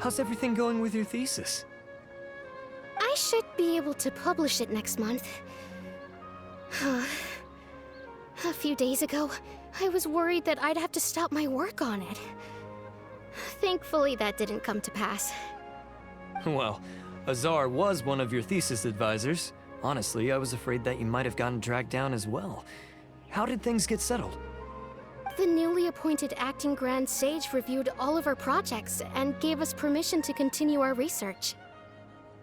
How's everything going with your thesis? I should be able to publish it next month. A few days ago, I was worried that I'd have to stop my work on it. Thankfully, that didn't come to pass. Well, Azar was one of your thesis advisors. Honestly, I was afraid that you might have gotten dragged down as well. How did things get settled? The newly appointed acting Grand Sage reviewed all of our projects and gave us permission to continue our research.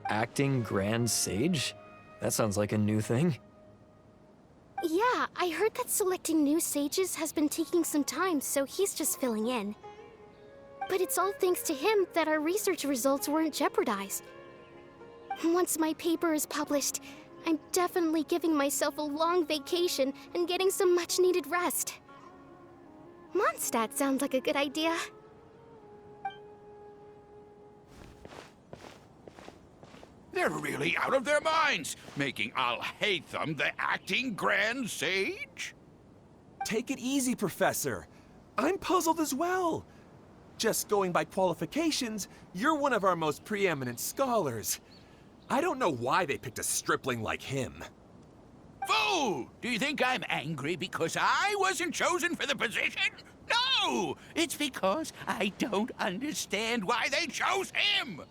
Acting Grand Sage? That sounds like a new thing. Yeah, I heard that selecting new sages has been taking some time, so he's just filling in. But it's all thanks to him that our research results weren't jeopardized. Once my paper is published, I'm definitely giving myself a long vacation and getting some much-needed rest. Mondstadt sounds like a good idea. They're really out of their minds, making Alhaitham the acting Grand Sage? Take it easy, Professor. I'm puzzled as well. Just going by qualifications, you're one of our most preeminent scholars. I don't know why they picked a stripling like him. Fool! Do you think I'm angry because I wasn't chosen for the position? No! It's because I don't understand why they chose him!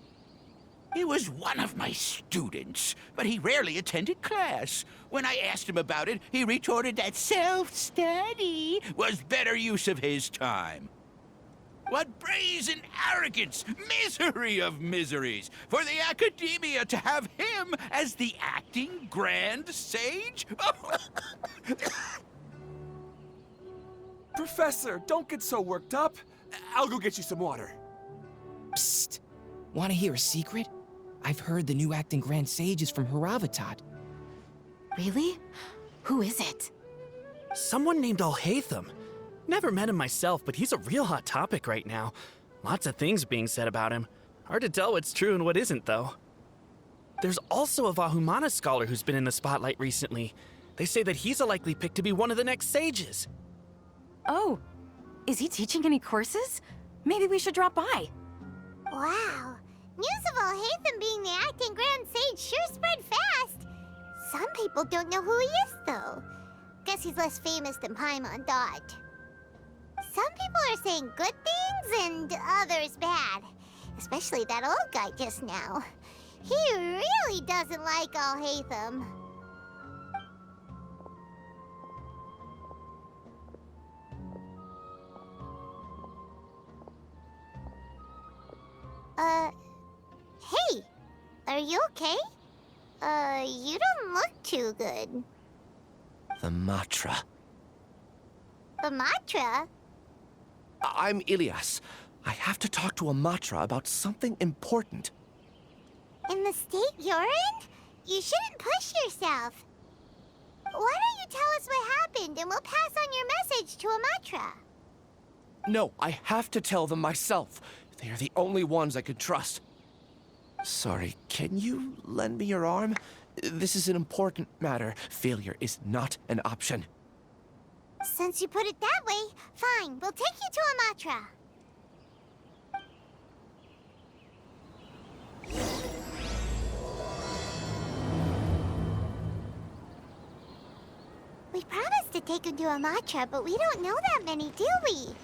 He was one of my students, but he rarely attended class. When I asked him about it, he retorted that self-study was better use of his time. What brazen arrogance! Misery of miseries! For the Akademiya to have him as the acting Grand Sage? Professor, don't get so worked up. I'll go get you some water. Psst. Want to hear a secret? I've heard the new acting Grand Sage is from Haravatat. Really? Who is it? Someone named Alhaitham. Never met him myself, but he's a real hot topic right now. Lots of things being said about him. Hard to tell what's true and what isn't, though. There's also a Vahumana scholar who's been in the spotlight recently. They say that he's a likely pick to be one of the next sages. Oh, is he teaching any courses? Maybe we should drop by. Wow. News of Alhaitham being the acting Grand Sage sure spread fast. Some people don't know who he is, though. Guess he's less famous than Paimon thought. Some people are saying good things and others bad. Especially that old guy just now. He really doesn't like Alhaitham. Hey! Are you okay? You don't look too good. The Matra. The Matra? I'm Ilias. I have to talk to a Matra about something important. In the state you're in? You shouldn't push yourself. Why don't you tell us what happened and we'll pass on your message to a Matra? No, I have to tell them myself. They are the only ones I could trust. Sorry, can you lend me your arm? This is an important matter. Failure is not an option. Since you put it that way, fine. We'll take you to a Matra. We promised to take him to a Matra, but we don't know that many, do we?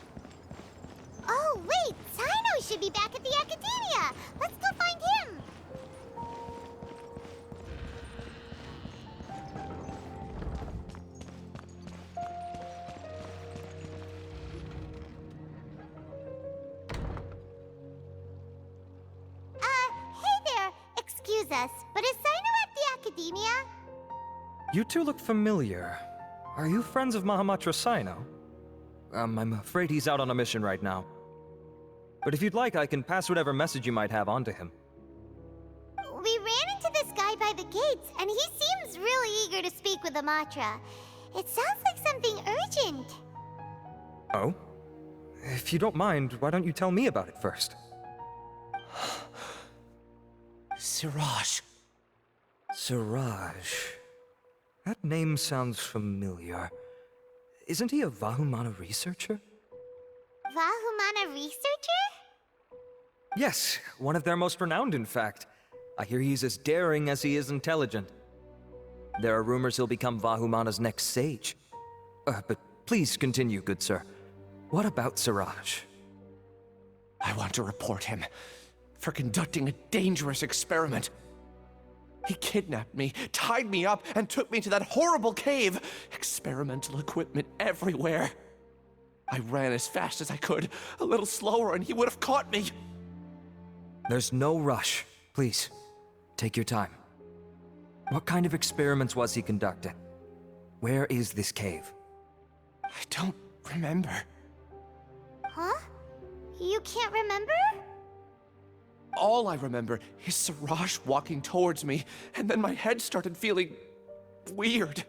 Oh, wait! Sino should be back at the Akademiya! Let's go find him! Hey there! Excuse us, but is Sino at the Akademiya? You two look familiar. Are you friends of Mahamatra Sino? I'm afraid he's out on a mission right now. But if you'd like, I can pass whatever message you might have on to him. We ran into this guy by the gates, and he seems really eager to speak with Amatra. It sounds like something urgent. Oh? If you don't mind, why don't you tell me about it first? Siraj. Siraj. That name sounds familiar. Isn't he a Vahumana researcher? Vahumana researcher? Yes, one of their most renowned, in fact. I hear he's as daring as he is intelligent. There are rumors he'll become Vahumana's next sage. But please continue, good sir. What about Siraj? I want to report him for conducting a dangerous experiment. He kidnapped me, tied me up, and took me to that horrible cave. Experimental equipment everywhere. I ran as fast as I could, a little slower, and he would have caught me. There's no rush. Please, take your time. What kind of experiments was he conducting? Where is this cave? I don't remember. Huh? You can't remember? All I remember is Siraj walking towards me, and then my head started feeling weird.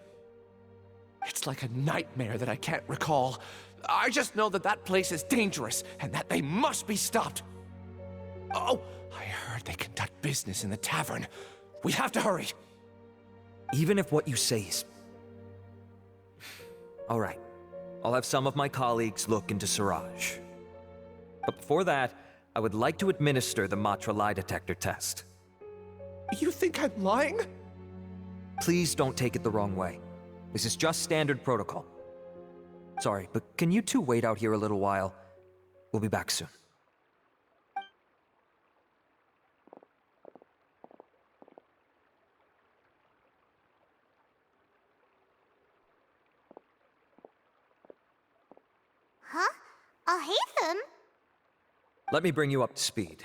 It's like a nightmare that I can't recall. I just know that that place is dangerous, and that they must be stopped. Oh, I heard they conduct business in the tavern. We have to hurry. Even if what you say is... All right. I'll have some of my colleagues look into Siraj. But before that, I would like to administer the Matra lie detector test. You think I'm lying? Please don't take it the wrong way. This is just standard protocol. Sorry, but can you two wait out here a little while? We'll be back soon. Huh? Alhaitham? Let me bring you up to speed.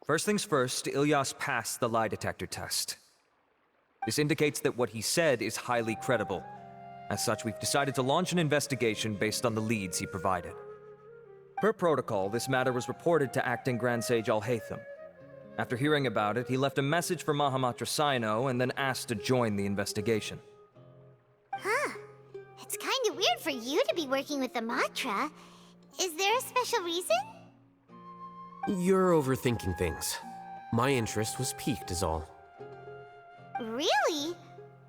First things first, Ilyas passed the lie detector test. This indicates that what he said is highly credible. As such, we've decided to launch an investigation based on the leads he provided. Per protocol, this matter was reported to Acting Grand Sage Alhaitham. After hearing about it, he left a message for Mahamatra Sino and then asked to join the investigation. Huh. It's kind of weird for you to be working with the Matra. Is there a special reason? You're overthinking things. My interest was piqued is all. Really?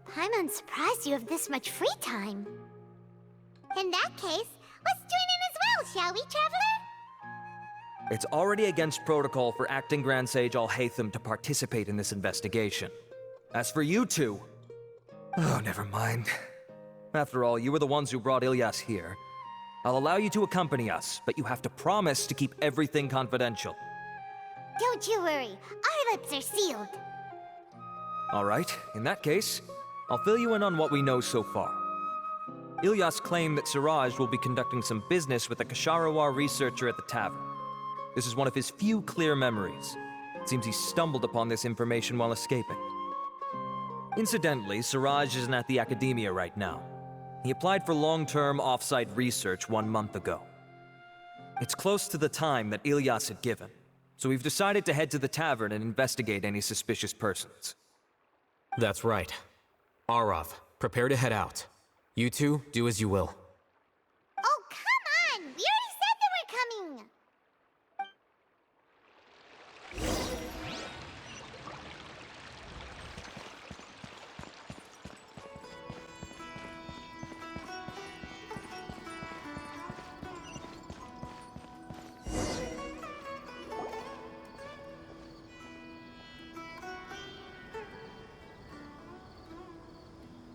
Paimon's surprised you have this much free time. In that case, let's join in as well, shall we, Traveler? It's already against protocol for Acting Grand Sage Alhaitham to participate in this investigation. As for you two... Oh, never mind. After all, you were the ones who brought Ilyas here. I'll allow you to accompany us, but you have to promise to keep everything confidential. Don't you worry, our lips are sealed. All right, in that case, I'll fill you in on what we know so far. Ilyas claimed that Siraj will be conducting some business with a Kasharawar researcher at the tavern. This is one of his few clear memories. It seems he stumbled upon this information while escaping. Incidentally, Siraj isn't at the Akademiya right now. He applied for long-term off-site research 1 month ago. It's close to the time that Ilyas had given, so we've decided to head to the tavern and investigate any suspicious persons. That's right. Arav, prepare to head out. You two, do as you will. Oh, come on! We already said that we're coming!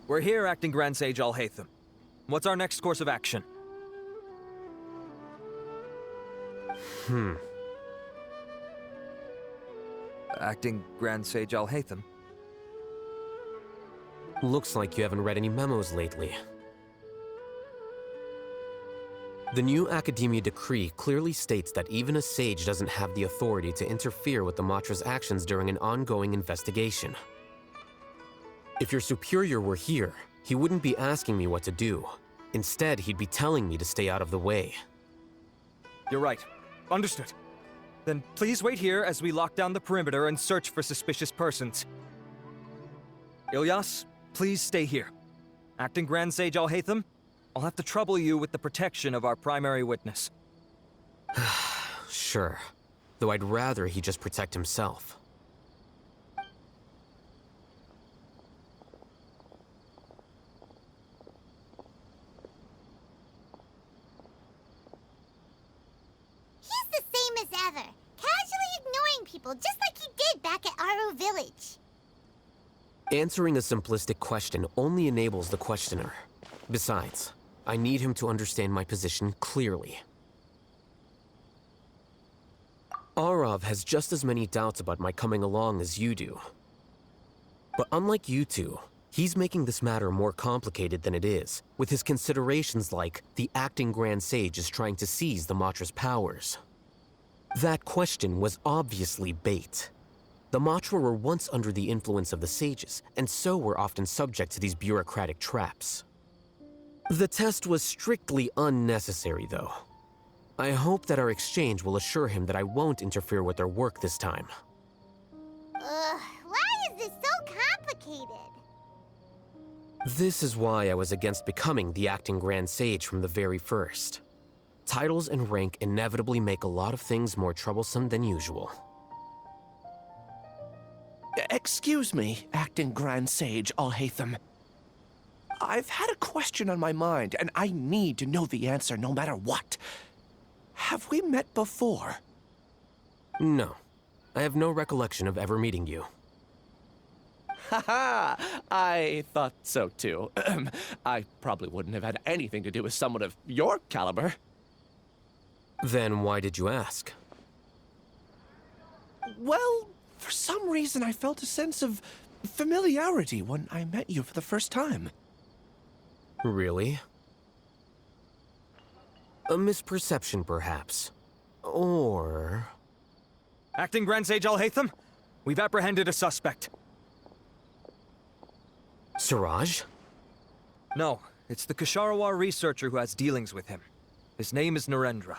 We're here, Acting Grand Sage Alhaitham. What's our next course of action? Acting Grand Sage Alhaitham? Looks like you haven't read any memos lately. The new Akademiya decree clearly states that even a sage doesn't have the authority to interfere with the Matra's actions during an ongoing investigation. If your superior were here, he wouldn't be asking me what to do. Instead, he'd be telling me to stay out of the way. You're right. Understood. Then please wait here as we lock down the perimeter and search for suspicious persons. Ilyas, please stay here. Acting Grand Sage Alhaitham, I'll have to trouble you with the protection of our primary witness. Sure. Though I'd rather he just protect himself. He's the same as ever, casually people, just like he did back at Aro Village. Answering a simplistic question only enables the questioner. Besides, I need him to understand my position clearly. Arav has just as many doubts about my coming along as you do. But unlike you two, he's making this matter more complicated than it is, with his considerations like the acting Grand Sage is trying to seize the Matra's powers. That question was obviously bait. The Matra were once under the influence of the sages, and so were often subject to these bureaucratic traps. The test was strictly unnecessary, though. I hope that our exchange will assure him that I won't interfere with their work this time. Why is this so complicated? This is why I was against becoming the acting Grand Sage from the very first. Titles and rank inevitably make a lot of things more troublesome than usual. Excuse me, acting Grand Sage Alhaitham. I've had a question on my mind, and I need to know the answer no matter what. Have we met before? No. I have no recollection of ever meeting you. Haha! I thought so too. I probably wouldn't have had anything to do with someone of your caliber. Then why did you ask? Well, for some reason I felt a sense of familiarity when I met you for the first time. Really? A misperception, perhaps. Or... Acting Grand Sage Alhaitham, we've apprehended a suspect. Siraj? No, it's the Ksharawar researcher who has dealings with him. His name is Narendra.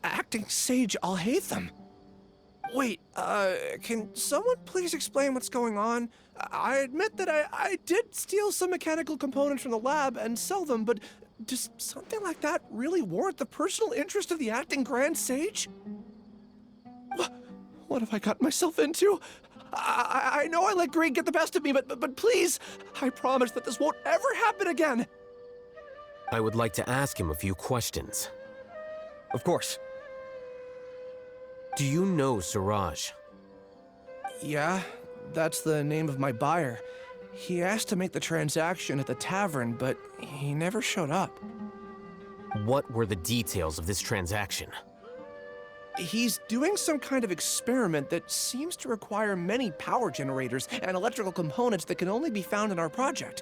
Acting Sage Alhaitham? Wait, can someone please explain what's going on? I admit that I did steal some mechanical components from the lab and sell them, but does something like that really warrant the personal interest of the acting Grand Sage? What have I gotten myself into? I know I let greed get the best of me, but please, I promise that this won't ever happen again. I would like to ask him a few questions. Of course. Do you know Siraj? Yeah, that's the name of my buyer. He asked to make the transaction at the tavern, but he never showed up. What were the details of this transaction? He's doing some kind of experiment that seems to require many power generators and electrical components that can only be found in our project.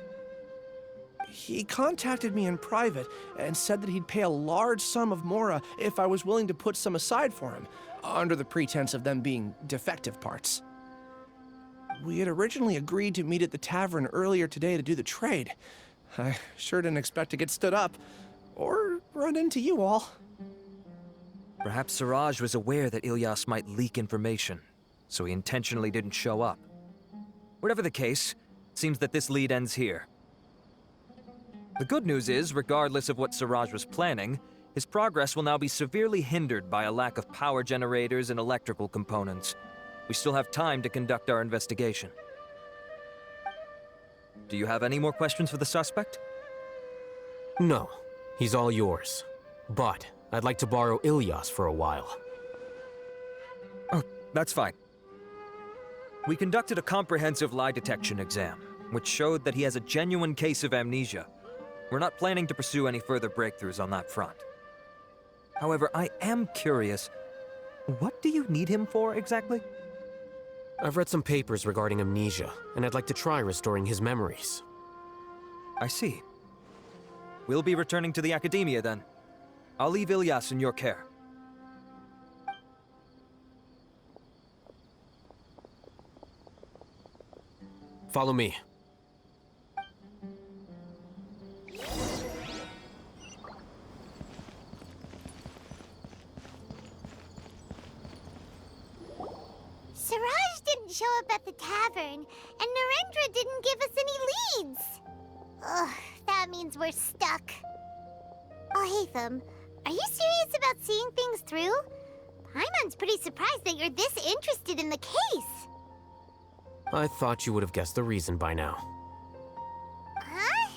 He contacted me in private and said that he'd pay a large sum of Mora if I was willing to put some aside for him, under the pretense of them being defective parts. We had originally agreed to meet at the tavern earlier today to do the trade. I sure didn't expect to get stood up, or run into you all. Perhaps Siraj was aware that Ilyas might leak information, so he intentionally didn't show up. Whatever the case, it seems that this lead ends here. The good news is, regardless of what Siraj was planning, his progress will now be severely hindered by a lack of power generators and electrical components. We still have time to conduct our investigation. Do you have any more questions for the suspect? No, he's all yours. But I'd like to borrow Ilyas for a while. Oh, that's fine. We conducted a comprehensive lie detection exam, which showed that he has a genuine case of amnesia. We're not planning to pursue any further breakthroughs on that front. However, I am curious, what do you need him for exactly? I've read some papers regarding amnesia, and I'd like to try restoring his memories. I see. We'll be returning to the Akademiya then. I'll leave Ilyas in your care. Follow me. Siraj didn't show up at the tavern, and Narendra didn't give us any leads. Ugh, that means we're stuck. Alhaitham, are you serious about seeing things through? Paimon's pretty surprised that you're this interested in the case. I thought you would have guessed the reason by now. Huh?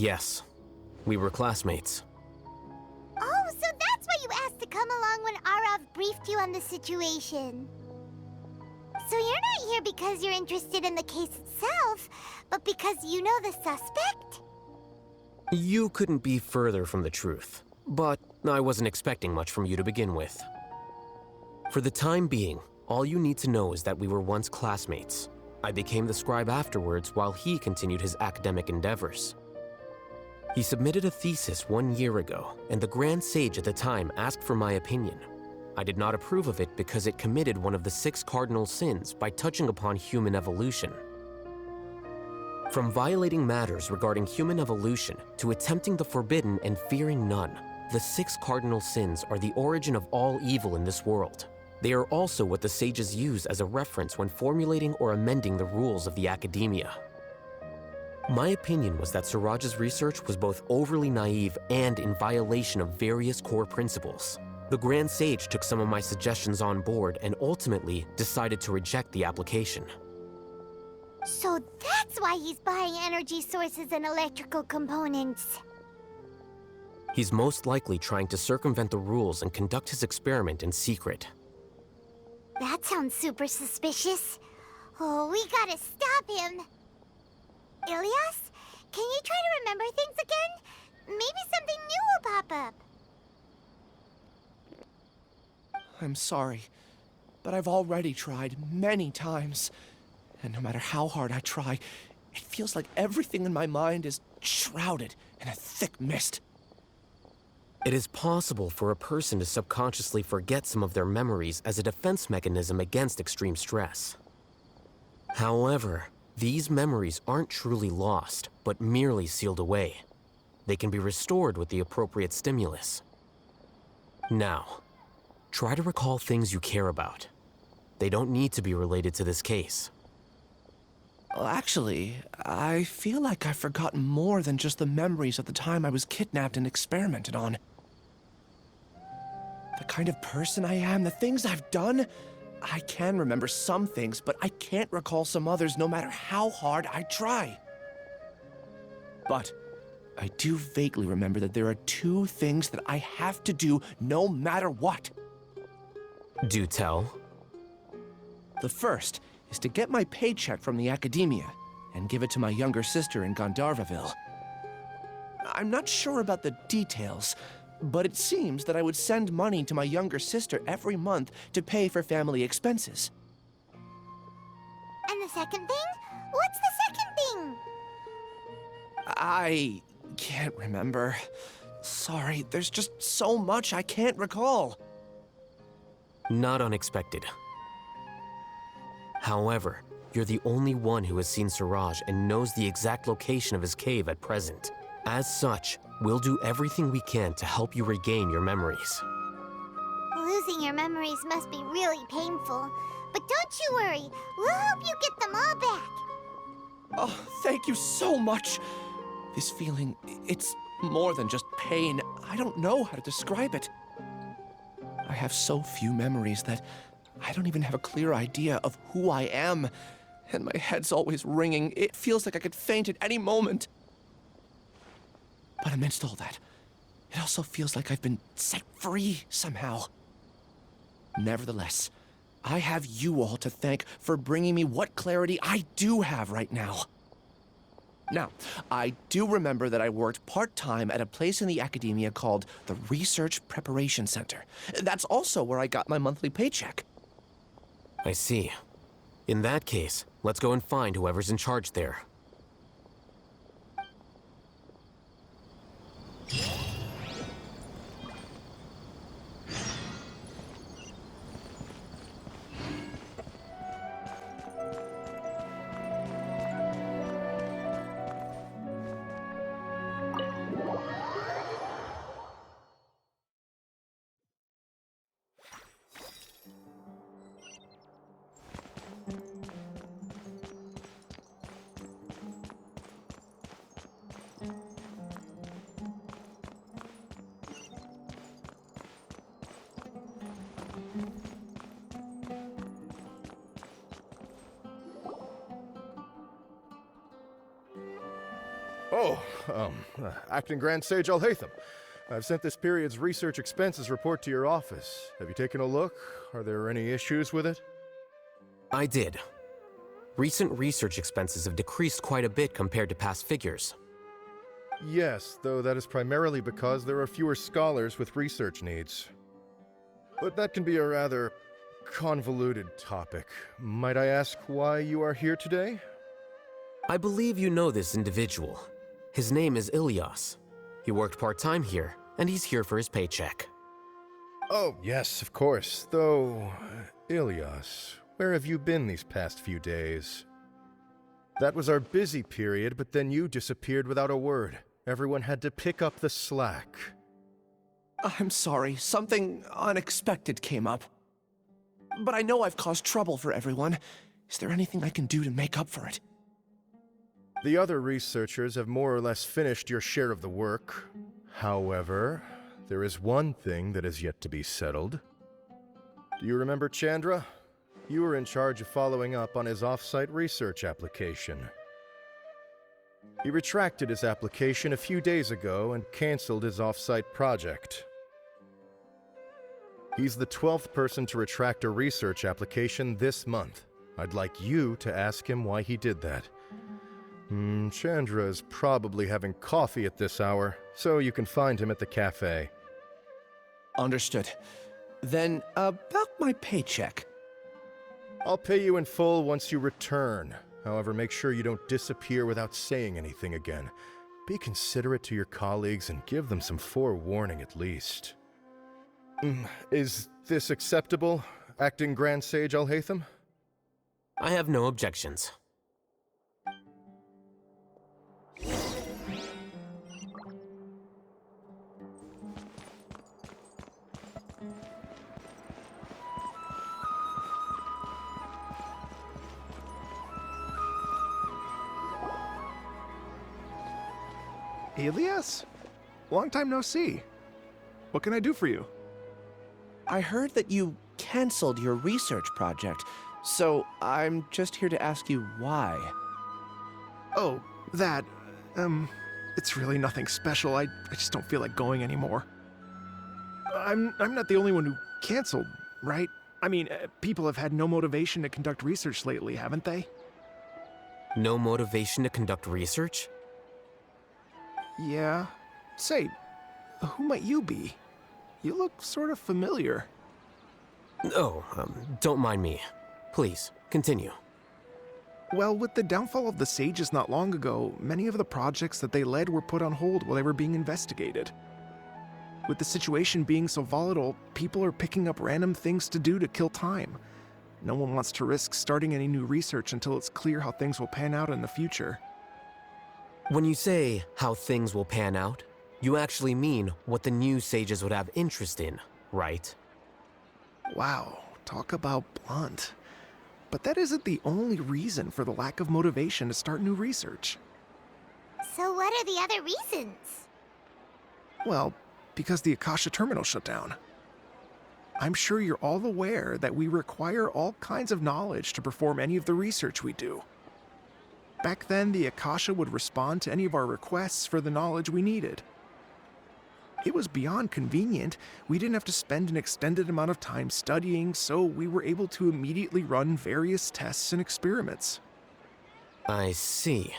Yes, we were classmates. Oh, so that's why you asked to come along when Arav briefed you on the situation. So you're not here because you're interested in the case itself, but because you know the suspect? You couldn't be further from the truth, but I wasn't expecting much from you to begin with. For the time being, all you need to know is that we were once classmates. I became the scribe afterwards while he continued his academic endeavors. He submitted a thesis 1 year ago, and the Grand Sage at the time asked for my opinion. I did not approve of it because it committed one of the 6 cardinal sins by touching upon human evolution. From violating matters regarding human evolution to attempting the forbidden and fearing none, the 6 cardinal sins are the origin of all evil in this world. They are also what the sages use as a reference when formulating or amending the rules of the Akademiya. My opinion was that Suraj's research was both overly naive and in violation of various core principles. The Grand Sage took some of my suggestions on board and ultimately decided to reject the application. So that's why he's buying energy sources and electrical components. He's most likely trying to circumvent the rules and conduct his experiment in secret. That sounds super suspicious. Oh, we gotta stop him. Ilias, can you try to remember things again? Maybe something new will pop up. I'm sorry, but I've already tried many times. And no matter how hard I try, it feels like everything in my mind is shrouded in a thick mist. It is possible for a person to subconsciously forget some of their memories as a defense mechanism against extreme stress. However, these memories aren't truly lost, but merely sealed away. They can be restored with the appropriate stimulus. Now, try to recall things you care about. They don't need to be related to this case. Well, actually, I feel like I've forgotten more than just the memories of the time I was kidnapped and experimented on. The kind of person I am, the things I've done, I can remember some things, but I can't recall some others no matter how hard I try. But I do vaguely remember that there are 2 things that I have to do no matter what. Do tell. The first is to get my paycheck from the Akademiya and give it to my younger sister in Gandharvaville. I'm not sure about the details, but it seems that I would send money to my younger sister every month to pay for family expenses. And the second thing? What's the second thing? I can't remember. Sorry, there's just so much I can't recall. Not unexpected. However, you're the only one who has seen Suraj and knows the exact location of his cave at present. As such, we'll do everything we can to help you regain your memories. Losing your memories must be really painful. But don't you worry, we'll help you get them all back. Oh, thank you so much. This feeling, it's more than just pain. I don't know how to describe it. I have so few memories that I don't even have a clear idea of who I am. And my head's always ringing. It feels like I could faint at any moment. But amidst all that, it also feels like I've been set free somehow. Nevertheless, I have you all to thank for bringing me what clarity I do have right now. Now, I do remember that I worked part-time at a place in the Akademiya called the Research Preparation Center. That's also where I got my monthly paycheck. I see. In that case, let's go and find whoever's in charge there. Oh, Acting Grand Sage Alhaitham. I've sent this period's research expenses report to your office. Have you taken a look? Are there any issues with it? I did. Recent research expenses have decreased quite a bit compared to past figures. Yes, though that is primarily because there are fewer scholars with research needs. But that can be a rather convoluted topic. Might I ask why you are here today? I believe you know this individual. His name is Ilias. He worked part-time here, and he's here for his paycheck. Oh, yes, of course. Though, Ilias, where have you been these past few days? That was our busy period, but then you disappeared without a word. Everyone had to pick up the slack. I'm sorry, something unexpected came up. But I know I've caused trouble for everyone. Is there anything I can do to make up for it? The other researchers have more or less finished your share of the work. However, there is one thing that is yet to be settled. Do you remember Chandra? You were in charge of following up on his off-site research application. He retracted his application a few days ago and canceled his off-site project. He's the 12th person to retract a research application this month. I'd like you to ask him why he did that. Chandra is probably having coffee at this hour, so you can find him at the cafe. Understood. Then, about my paycheck. I'll pay you in full once you return. However, make sure you don't disappear without saying anything again. Be considerate to your colleagues and give them some forewarning at least. Is this acceptable, Acting Grand Sage Alhaitham? I have no objections. Ilias? Long time no see. What can I do for you? I heard that you canceled your research project, so I'm just here to ask you why. Oh, that, it's really nothing special. I just don't feel like going anymore. I'm not the only one who canceled, right? I mean, people have had no motivation to conduct research lately, haven't they? No motivation to conduct research? Yeah. Say, who might you be? You look sort of familiar. Oh, don't mind me. Please, continue. Well, with the downfall of the sages not long ago, many of the projects that they led were put on hold while they were being investigated. With the situation being so volatile, people are picking up random things to do to kill time. No one wants to risk starting any new research until it's clear how things will pan out in the future. When you say how things will pan out, you actually mean what the new sages would have interest in, right? Wow, talk about blunt. But that isn't the only reason for the lack of motivation to start new research. So what are the other reasons? Well, because the Akasha terminal shut down. I'm sure you're all aware that we require all kinds of knowledge to perform any of the research we do. Back then, the Akasha would respond to any of our requests for the knowledge we needed. It was beyond convenient. We didn't have to spend an extended amount of time studying, so we were able to immediately run various tests and experiments. I see.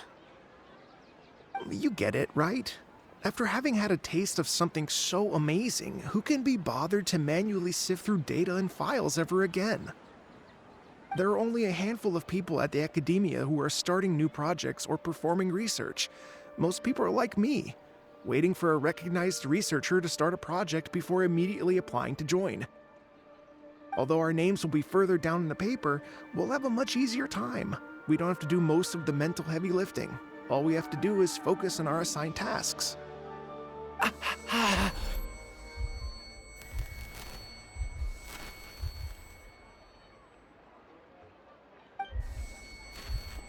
You get it, right? After having had a taste of something so amazing, who can be bothered to manually sift through data and files ever again? There are only a handful of people at the Akademiya who are starting new projects or performing research. Most people are like me, waiting for a recognized researcher to start a project before immediately applying to join. Although our names will be further down in the paper, we'll have a much easier time. We don't have to do most of the mental heavy lifting. All we have to do is focus on our assigned tasks.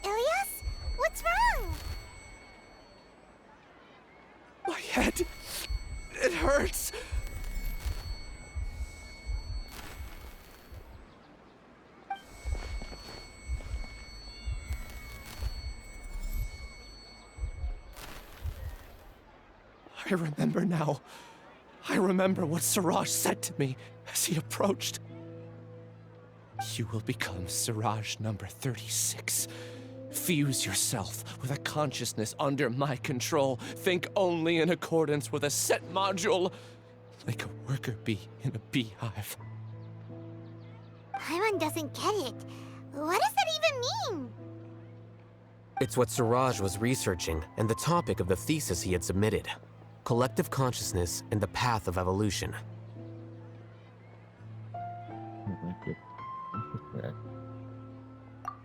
Ilias? What's wrong? My head, it hurts. I remember now. I remember what Siraj said to me as he approached. You will become Siraj number 36. Fuse yourself with a consciousness under my control. Think only in accordance with a set module, like a worker bee in a beehive. Paimon doesn't get it. What does that even mean? It's what Siraj was researching and the topic of the thesis he had submitted. Collective consciousness and the path of evolution.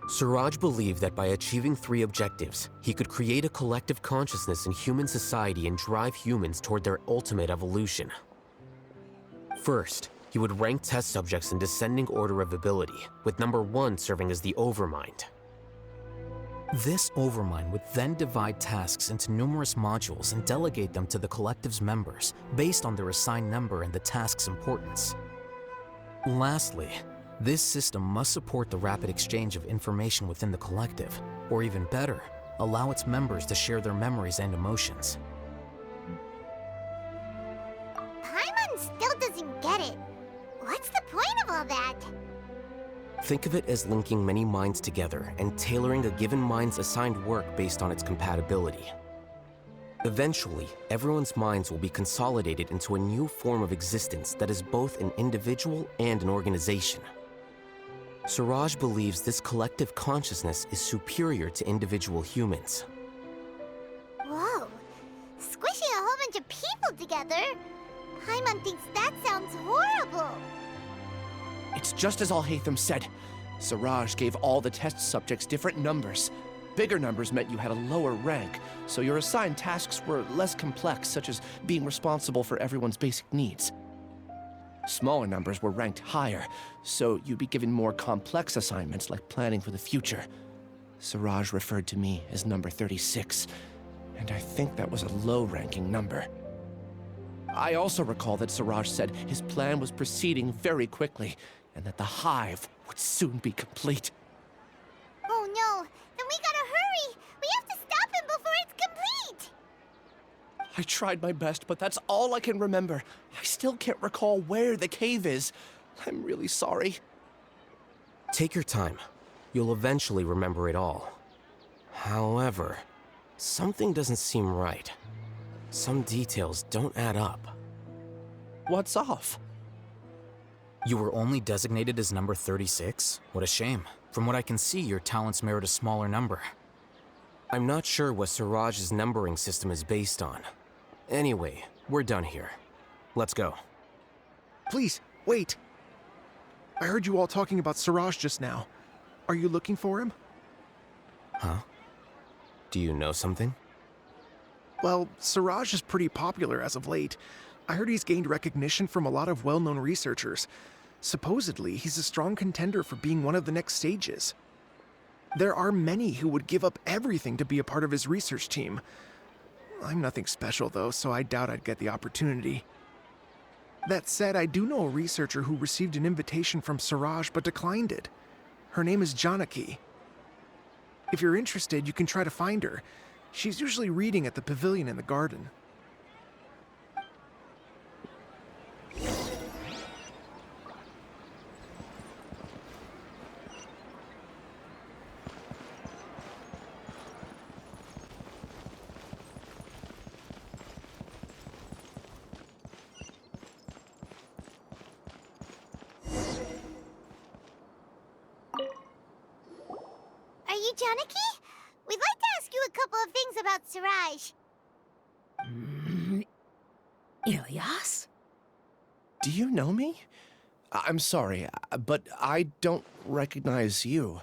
Siraj believed that by achieving 3 objectives, he could create a collective consciousness in human society and drive humans toward their ultimate evolution. First, he would rank test subjects in descending order of ability, with number 1 serving as the Overmind. This Overmind would then divide tasks into numerous modules and delegate them to the collective's members, based on their assigned number and the task's importance. Lastly, this system must support the rapid exchange of information within the collective, or even better, allow its members to share their memories and emotions. Paimon still doesn't get it. What's the point of all that? Think of it as linking many minds together and tailoring a given mind's assigned work based on its compatibility. Eventually, everyone's minds will be consolidated into a new form of existence that is both an individual and an organization. Siraj believes this collective consciousness is superior to individual humans. Whoa. Squishing a whole bunch of people together? Paimon thinks that sounds horrible. It's just as Alhaitham said. Siraj gave all the test subjects different numbers. Bigger numbers meant you had a lower rank, so your assigned tasks were less complex, such as being responsible for everyone's basic needs. Smaller numbers were ranked higher, so you'd be given more complex assignments like planning for the future. Siraj referred to me as number 36, and I think that was a low-ranking number. I also recall that Siraj said his plan was proceeding very quickly, and that the hive would soon be complete. Oh no, then we gotta hurry! We have to stop him before it's complete! I tried my best, but that's all I can remember. I still can't recall where the cave is. I'm really sorry. Take your time. You'll eventually remember it all. However, something doesn't seem right. Some details don't add up. What's off? You were only designated as number 36? What a shame. From what I can see, your talents merit a smaller number. I'm not sure what Siraj's numbering system is based on. Anyway, we're done here. Let's go. Please, wait. I heard you all talking about Siraj just now. Are you looking for him? Huh? Do you know something? Well, Siraj is pretty popular as of late. I heard he's gained recognition from a lot of well-known researchers. Supposedly, he's a strong contender for being one of the next sages. There are many who would give up everything to be a part of his research team. I'm nothing special, though, so I doubt I'd get the opportunity. That said, I do know a researcher who received an invitation from Siraj but declined it. Her name is Janaki. If you're interested, you can try to find her. She's usually reading at the pavilion in the garden. Are you Janaki? We'd like to ask you a couple of things about Siraj. Ilyas? Do you know me? I'm sorry, but I don't recognize you.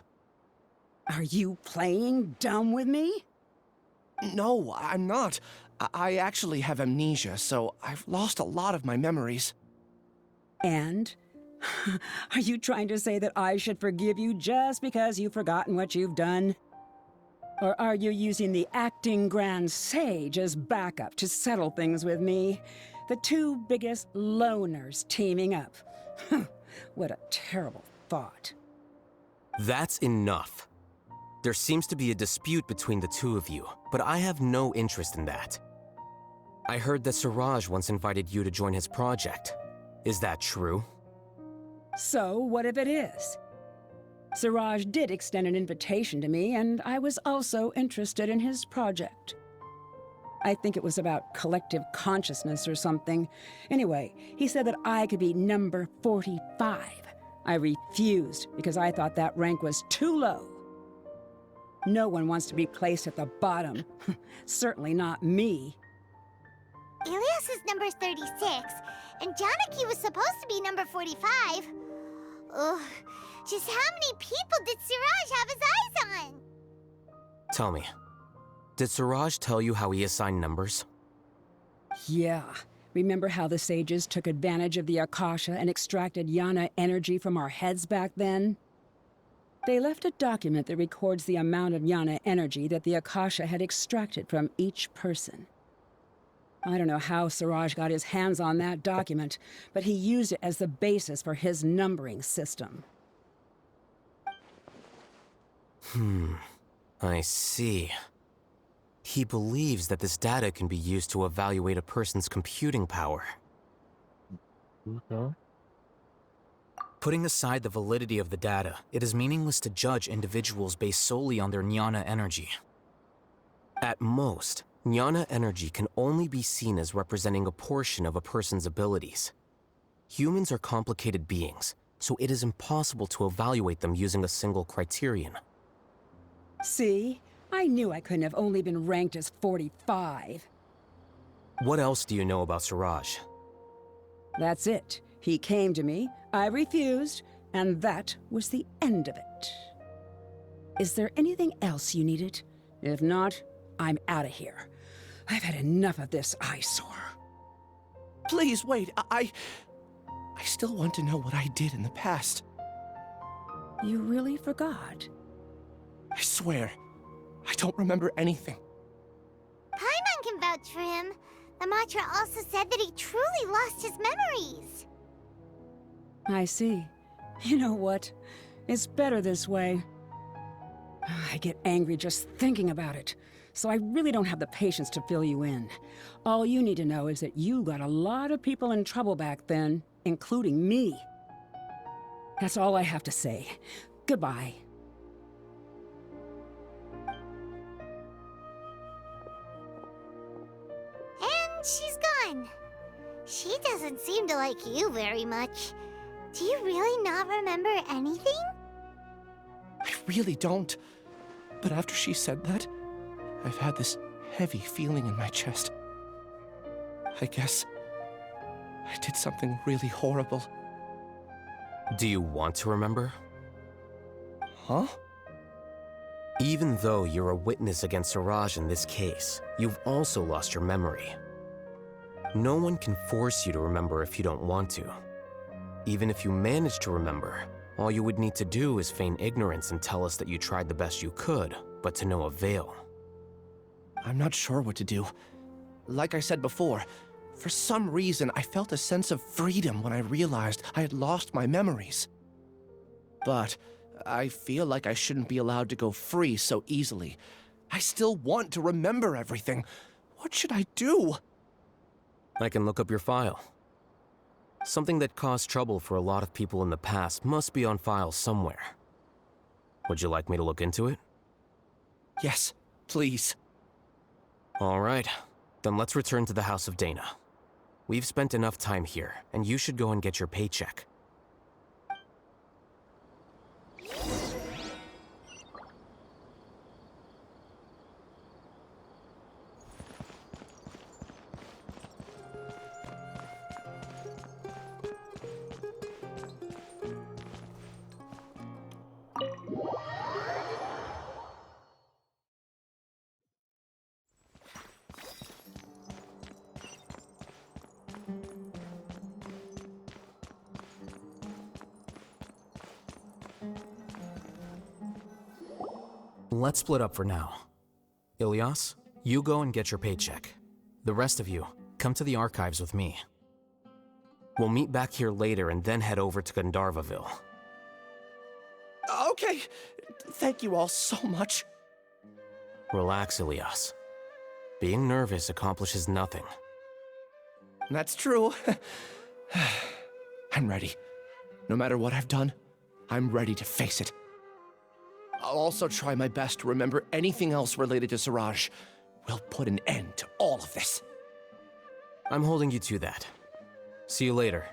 Are you playing dumb with me? No, I'm not. I actually have amnesia, so I've lost a lot of my memories. And? Are you trying to say that I should forgive you just because you've forgotten what you've done? Or are you using the acting Grand Sage as backup to settle things with me? The two biggest loners teaming up. What a terrible thought. That's enough. There seems to be a dispute between the two of you, but I have no interest in that. I heard that Siraj once invited you to join his project. Is that true? So, what if it is? Siraj did extend an invitation to me, and I was also interested in his project. I think it was about collective consciousness or something. Anyway, he said that I could be number 45. I refused because I thought that rank was too low. No one wants to be placed at the bottom. Certainly not me. Ilias is number 36, and Janaki was supposed to be number 45. Ugh, just how many people did Siraj have his eyes on? Tell me, did Siraj tell you how he assigned numbers? Yeah. Remember how the sages took advantage of the Akasha and extracted Yana energy from our heads back then? They left a document that records the amount of Yana energy that the Akasha had extracted from each person. I don't know how Siraj got his hands on that document, but he used it as the basis for his numbering system. I see. He believes that this data can be used to evaluate a person's computing power. Putting aside the validity of the data, it is meaningless to judge individuals based solely on their jnana energy. At most, jnana energy can only be seen as representing a portion of a person's abilities. Humans are complicated beings, so it is impossible to evaluate them using a single criterion. See? I knew I couldn't have only been ranked as 45. What else do you know about Siraj? That's it. He came to me, I refused, and that was the end of it. Is there anything else you needed? If not, I'm out of here. I've had enough of this eyesore. Please, wait. I still want to know what I did in the past. You really forgot? I swear, I don't remember anything. Paimon can vouch for him. The mantra also said that he truly lost his memories. I see. You know what? It's better this way. I get angry just thinking about it, so I really don't have the patience to fill you in. All you need to know is that you got a lot of people in trouble back then, including me. That's all I have to say. Goodbye. And she's gone. She doesn't seem to like you very much. Do you really not remember anything? I really don't. But after she said that, I've had this heavy feeling in my chest. I guess I did something really horrible. Do you want to remember? Huh? Even though you're a witness against Siraj in this case, you've also lost your memory. No one can force you to remember if you don't want to. Even if you manage to remember, all you would need to do is feign ignorance and tell us that you tried the best you could, but to no avail. I'm not sure what to do. Like I said before, for some reason I felt a sense of freedom when I realized I had lost my memories. But I feel like I shouldn't be allowed to go free so easily. I still want to remember everything. What should I do? I can look up your file. Something that caused trouble for a lot of people in the past must be on file somewhere. Would you like me to look into it? Yes, please. All right, then let's return to the House of Dana. We've spent enough time here, and you should go and get your paycheck. Let's split up for now. Ilyas, you go and get your paycheck. The rest of you, come to the archives with me. We'll meet back here later and then head over to Gandharvaville. Okay, thank you all so much. Relax, Ilyas. Being nervous accomplishes nothing. That's true. I'm ready. No matter what I've done, I'm ready to face it. I'll also try my best to remember anything else related to Siraj. We'll put an end to all of this. I'm holding you to that. See you later.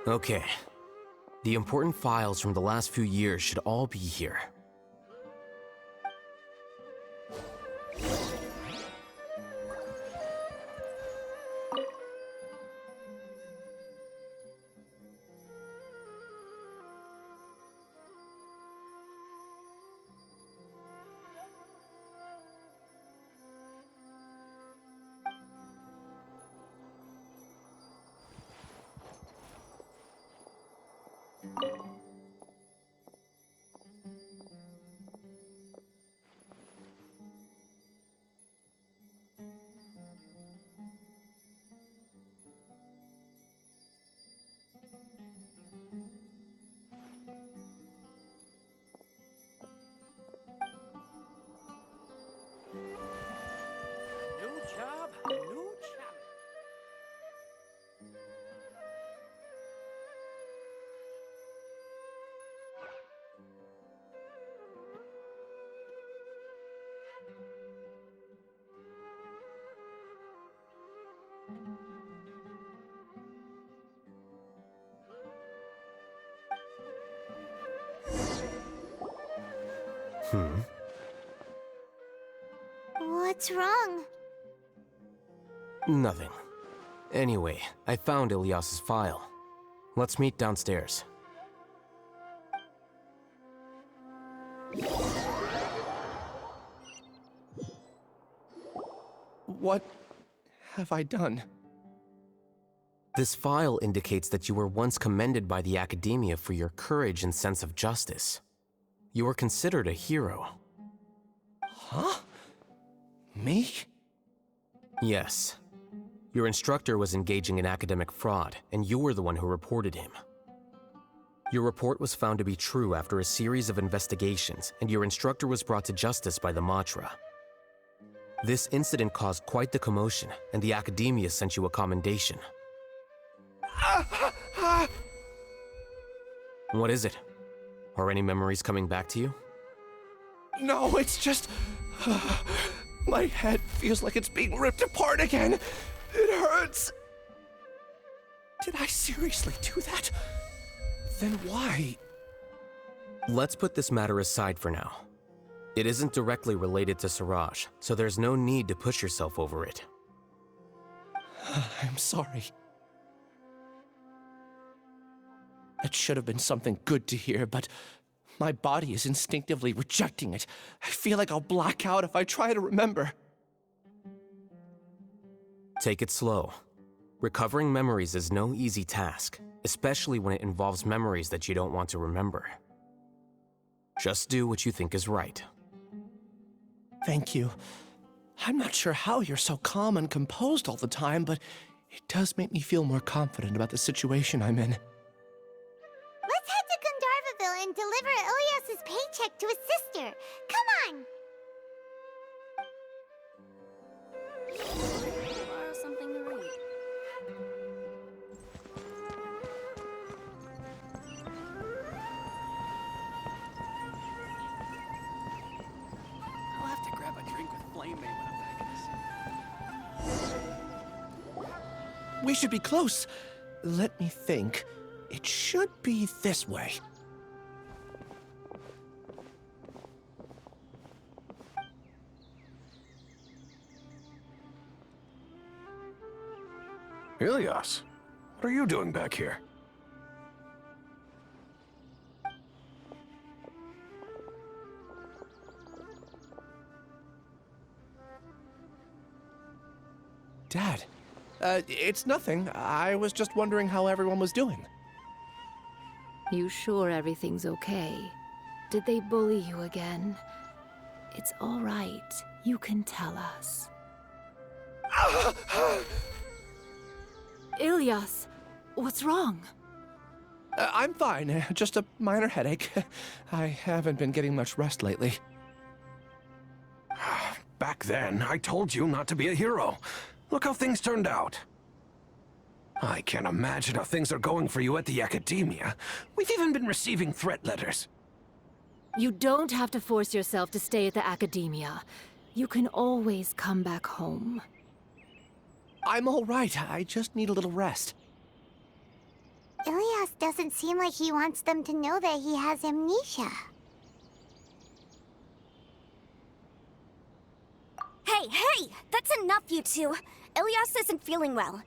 Okay. The important files from the last few years should all be here. What's wrong? Nothing. Anyway, I found Ilyas's file. Let's meet downstairs. What have I done? This file indicates that you were once commended by the Akademiya for your courage and sense of justice. You were considered a hero. Huh? Me? Yes. Your instructor was engaging in academic fraud, and you were the one who reported him. Your report was found to be true after a series of investigations, and your instructor was brought to justice by the Matra. This incident caused quite the commotion, and the Akademiya sent you a commendation. What is it? Are any memories coming back to you? No, it's just... my head feels like it's being ripped apart again. It hurts. Did I seriously do that? Then why? Let's put this matter aside for now. It isn't directly related to Siraj, so there's no need to push yourself over it. I'm sorry. That should have been something good to hear, but my body is instinctively rejecting it. I feel like I'll black out if I try to remember. Take it slow. Recovering memories is no easy task, especially when it involves memories that you don't want to remember. Just do what you think is right. Thank you. I'm not sure how you're so calm and composed all the time, but it does make me feel more confident about the situation I'm in. Let's head to Gandharvaville and deliver Ilyas's paycheck to his sister. Come on! Borrow something to read. I'll have to grab a drink with Flame May when I'm back in the city. We should be close. let me think. It should be this way. Ilias, what are you doing back here? Dad, it's nothing. I was just wondering how everyone was doing. You sure everything's okay? Did they bully you again? It's all right. You can tell us. Ilias, what's wrong? I'm fine. Just a minor headache. I haven't been getting much rest lately. Back then, I told you not to be a hero. Look how things turned out. I can't imagine how things are going for you at the Akademiya. We've even been receiving threat letters. You don't have to force yourself to stay at the Akademiya. You can always come back home. I'm all right. I just need a little rest. Ilias doesn't seem like he wants them to know that he has amnesia. Hey! That's enough, you two! Ilias isn't feeling well.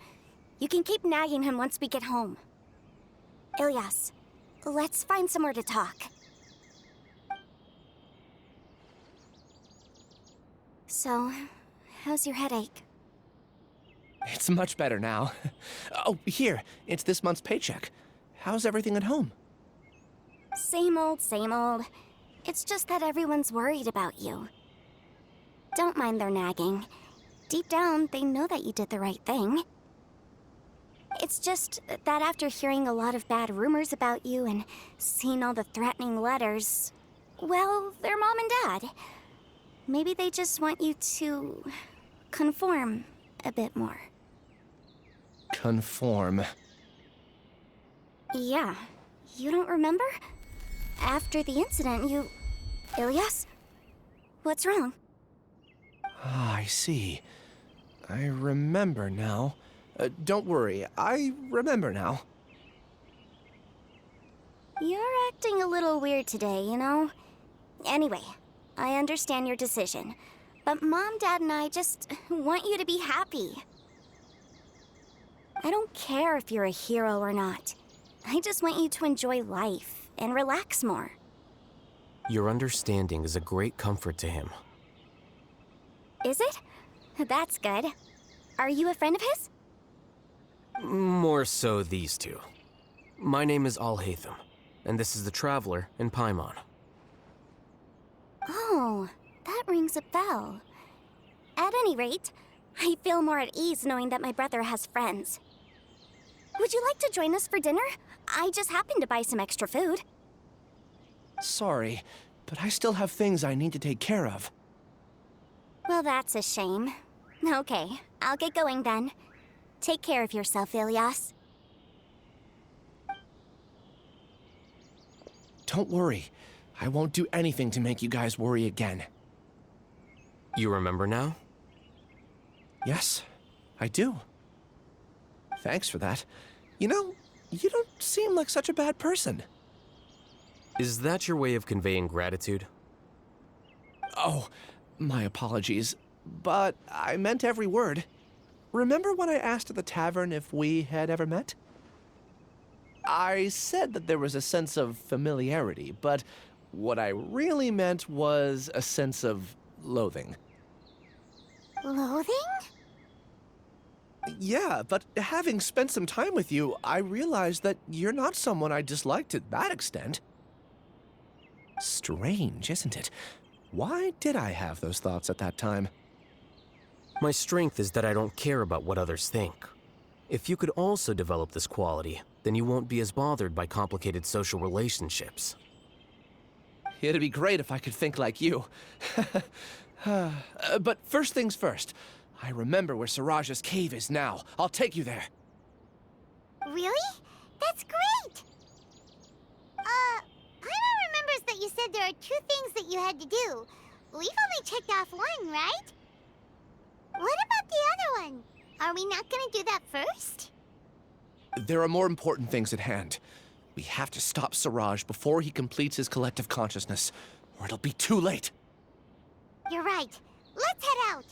You can keep nagging him once we get home. Ilias, let's find somewhere to talk. So, how's your headache? It's much better now. Oh, here, it's this month's paycheck. How's everything at home? Same old, same old. It's just that everyone's worried about you. Don't mind their nagging. Deep down, they know that you did the right thing. It's just that after hearing a lot of bad rumors about you and seeing all the threatening letters, well, they're mom and dad. Maybe they just want you to conform a bit more. Conform. Yeah. You don't remember? After the incident, you... Ilias? What's wrong? Ah, I see. I remember now. Don't worry, I remember now. You're acting a little weird today, you know? Anyway, I understand your decision. But Mom, Dad, and I just want you to be happy. I don't care if you're a hero or not. I just want you to enjoy life and relax more. Your understanding is a great comfort to him. Is it? That's good. Are you a friend of his? More so these two. My name is Alhaitham, and this is the Traveler and Paimon. Oh, that rings a bell. At any rate, I feel more at ease knowing that my brother has friends. Would you like to join us for dinner? I just happened to buy some extra food. Sorry, but I still have things I need to take care of. Well, that's a shame. Okay, I'll get going then. Take care of yourself, Ilias. Don't worry. I won't do anything to make you guys worry again. You remember now? Yes, I do. Thanks for that. You know, you don't seem like such a bad person. Is that your way of conveying gratitude? Oh, my apologies. But I meant every word. Remember when I asked at the tavern if we had ever met? I said that there was a sense of familiarity, but what I really meant was a sense of loathing. Loathing? Yeah, but having spent some time with you, I realized that you're not someone I dislike to that extent. Strange, isn't it? Why did I have those thoughts at that time? My strength is that I don't care about what others think. If you could also develop this quality, then you won't be as bothered by complicated social relationships. It'd be great if I could think like you. But first things first. I remember where Siraja's cave is now. I'll take you there. Really? That's great! Paimon remembers that you said there are 2 things that you had to do. We've only checked off 1, right? What about the other one? Are we not gonna do that first? There are more important things at hand. We have to stop Siraj before he completes his collective consciousness, or it'll be too late. You're right. Let's head out.